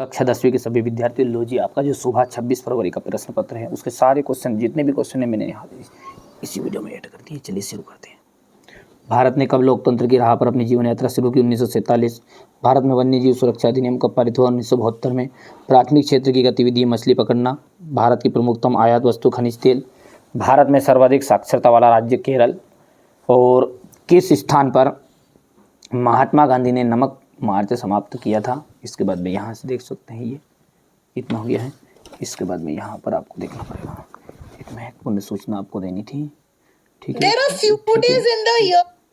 कक्षा 10वीं के सभी विद्यार्थियों, लो जी आपका जो सुबह 26 फरवरी का प्रश्न पत्र है उसके सारे क्वेश्चन, जितने भी क्वेश्चन है मैंने यहाँ इसी वीडियो में ऐड कर दिए। चलिए शुरू करते हैं। भारत ने कब लोकतंत्र की राह पर अपनी जीवन यात्रा शुरू की? 1947। भारत में वन्य जीव सुरक्षा अधिनियम कब पारित हुआ? 1972 में। प्राथमिक क्षेत्र की गतिविधि मछली पकड़ना। भारत की प्रमुखतम आयात वस्तु खनिज तेल। भारत में सर्वाधिक साक्षरता वाला राज्य केरल। और किस स्थान पर महात्मा गांधी ने नमक मार्च समाप्त किया था? इसके बाद में यहाँ से देख सकते हैं, ये इतना हो गया है। इसके बाद में यहाँ पर आपको देखना पड़ेगा, एक महत्वपूर्ण सूचना आपको देनी थी। ठीक है,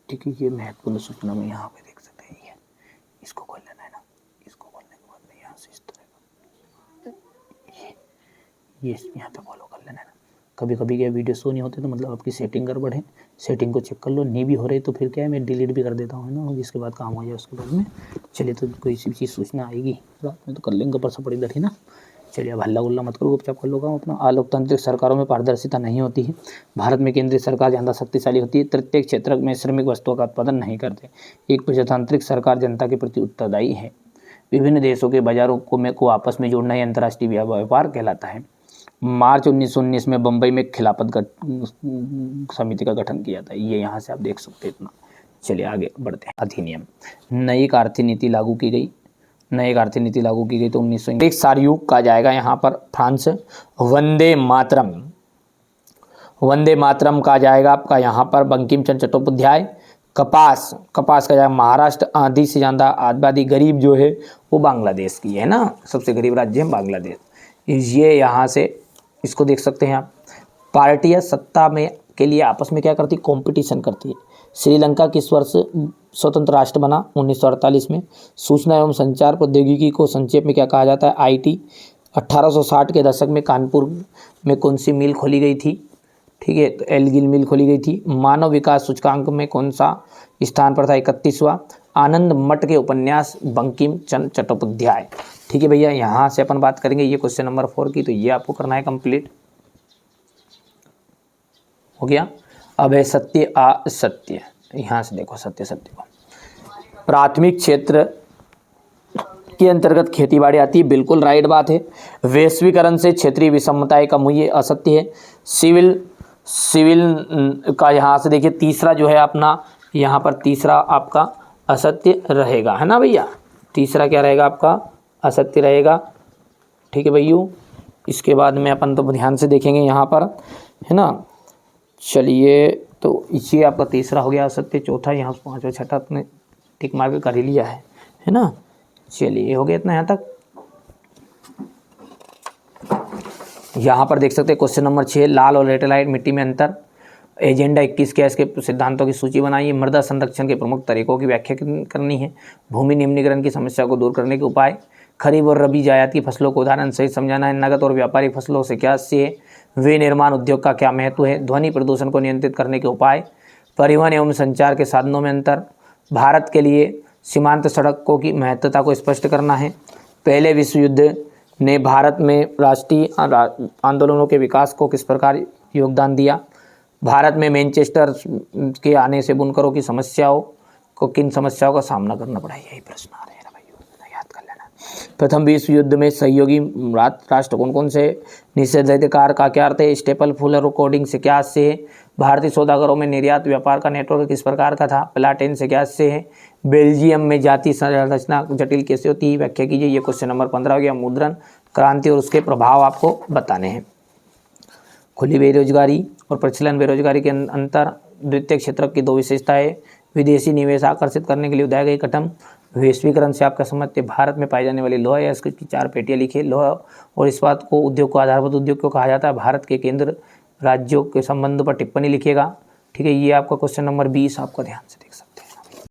ठीक है, ये महत्वपूर्ण सूचना में यहाँ पे देख सकते हैं। ये इसको खोल लेना है ना, इसको खोलने के बाद में यहाँ से इस तरह ये यहाँ पे फॉलो कर लेना है ना। कभी कभी क्या वीडियो शो नहीं होते तो मतलब आपकी सेटिंग गड़बड़ है, सेटिंग को चेक कर लो। नहीं भी हो रही तो फिर क्या है, मैं डिलीट भी कर देता हूँ ना, जिसके बाद काम हो जाए उसके बाद में। चलिए, तो कोई सी चीज़ सूचना आएगी रात में तो कर लेंगे, पर सब पड़ी इधर ही ना। चलिए, अब हल्ला गुल्ला मत करो, गुपचाप कर लो काम अपना। अलोकतांत्रिक सरकारों में पारदर्शिता नहीं होती है। भारत में केंद्रीय सरकार ज़्यादा शक्तिशाली होती है। प्रत्येक क्षेत्र में श्रमिक वस्तुओं का उत्पादन नहीं करते। एक प्रजातांत्रिक सरकार जनता के प्रति उत्तरदायी है। विभिन्न देशों के बाजारों को आपस में जोड़ना ही अंतर्राष्ट्रीय व्यापार कहलाता है। मार्च 1919 में बम्बई में खिलाफत समिति का गठन किया था। ये यहाँ से आप देख सकते हैं इतना। चलिए आगे बढ़ते हैं। अधिनियम। नई आर्थिक नीति लागू की गई। नई आर्थिक नीति लागू की गई तो 1901 सारयूक कहा जाएगा यहाँ पर फ्रांस। वंदे मातरम, वंदे मातरम कहा जाएगा आपका यहाँ पर बंकिम चंद्र चट्टोपाध्याय। कपास, कपास का जाएगा महाराष्ट्र। आधी से ज़्यादा आबादी गरीब जो है वो बांग्लादेश की है ना, सबसे गरीब राज्य है बांग्लादेश। ये यहाँ से इसको देख सकते हैं आप। पार्टियां सत्ता में के लिए आपस में क्या करती, कंपटीशन करती है। श्रीलंका किस वर्ष स्वतंत्र राष्ट्र बना? 1948 में। सूचना एवं संचार प्रौद्योगिकी को संक्षेप में क्या कहा जाता है? आईटी। 1860 के दशक में कानपुर में कौन सी मिल खोली गई थी? ठीक है, तो एलगिल मिल खोली गई थी। मानव विकास सूचकांक में कौन सा स्थान पर था? 31वां। आनंद मठ के उपन्यास बंकिम चंद्र चट्टोपाध्याय। ठीक है भैया, यहाँ से अपन बात करेंगे ये क्वेश्चन नंबर 4 की, तो ये आपको करना है कंप्लीट। हो गया। अब है सत्य असत्य। यहाँ से देखो सत्य सत्य को। प्राथमिक क्षेत्र के अंतर्गत खेतीबाड़ी आती है, बिल्कुल राइट बात है। वैश्वीकरण से क्षेत्रीय विषमताएं कम हुई है, असत्य है। सिविल का यहाँ से देखिए तीसरा जो है अपना, यहाँ पर तीसरा आपका असत्य रहेगा, है ना भैया। तीसरा क्या रहेगा आपका? असत्य रहेगा। ठीक है भैया, इसके बाद में अपन तो ध्यान से देखेंगे यहाँ पर, है ना। चलिए, तो ये आपका तीसरा हो गया असत्य। चौथा, यहाँ 5वां 6वां अपने टिक मार के कर ही लिया है ना। चलिए, ये हो गया इतना यहाँ तक। यहाँ पर देख सकते हैं क्वेश्चन नंबर 6, लाल और लेटेराइट मिट्टी में अंतर। एजेंडा 21 के इसके सिद्धांतों की सूची बनाइए। मृदा संरक्षण के प्रमुख तरीकों की व्याख्या करनी है। भूमि निम्नीकरण की समस्या को दूर करने के उपाय। खरीफ और रबी जायद की फसलों को उदाहरण सहित समझाना है। नगद और व्यापारिक फसलों से क्या है? वे निर्माण उद्योग का क्या महत्व है? ध्वनि प्रदूषण को नियंत्रित करने के उपाय। परिवहन एवं संचार के साधनों में अंतर। भारत के लिए सीमांत सड़कों की महत्वता को स्पष्ट करना है। पहले विश्व युद्ध ने भारत में राष्ट्रीय आंदोलनों के विकास को किस प्रकार योगदान दिया? भारत में मैनचेस्टर के आने से बुनकरों की समस्याओं को किन समस्याओं का सामना करना पड़ा? यही प्रश्न आ रहे हैं भाई, याद कर लेना। प्रथम विश्व युद्ध में सहयोगी राष्ट्र कौन कौन से? निषेधाधिकार का क्या अर्थ है? स्टेपल फुलर कोडिंग से क्या से है? भारतीय सौदागरों में निर्यात व्यापार का नेटवर्क किस प्रकार का था? प्लाटेन से क्या से है? बेल्जियम में जाति संरचना जटिल कैसे होती है? व्याख्या कीजिए। ये क्वेश्चन नंबर 15 हो गया। मुद्रण क्रांति और उसके प्रभाव आपको बताने हैं। खुली बेरोजगारी और प्रचलन बेरोजगारी के अंतर। द्वितीय क्षेत्र की 2 विशेषताएं। विदेशी निवेश आकर्षित करने के लिए उठाए गए कदम। वैश्वीकरण से आपका समझते भारत में पाई जाने वाली लोहा या इसकी 4 पेटियां लिखिए। लोहा और इस्पात को उद्योग को आधारभूत उद्योग को कहा जाता है। भारत के केंद्र राज्यों के संबंध पर टिप्पणी लिखिएगा। ठीक है, ये आपका क्वेश्चन नंबर 20 आपका ध्यान से देख सकते हैं।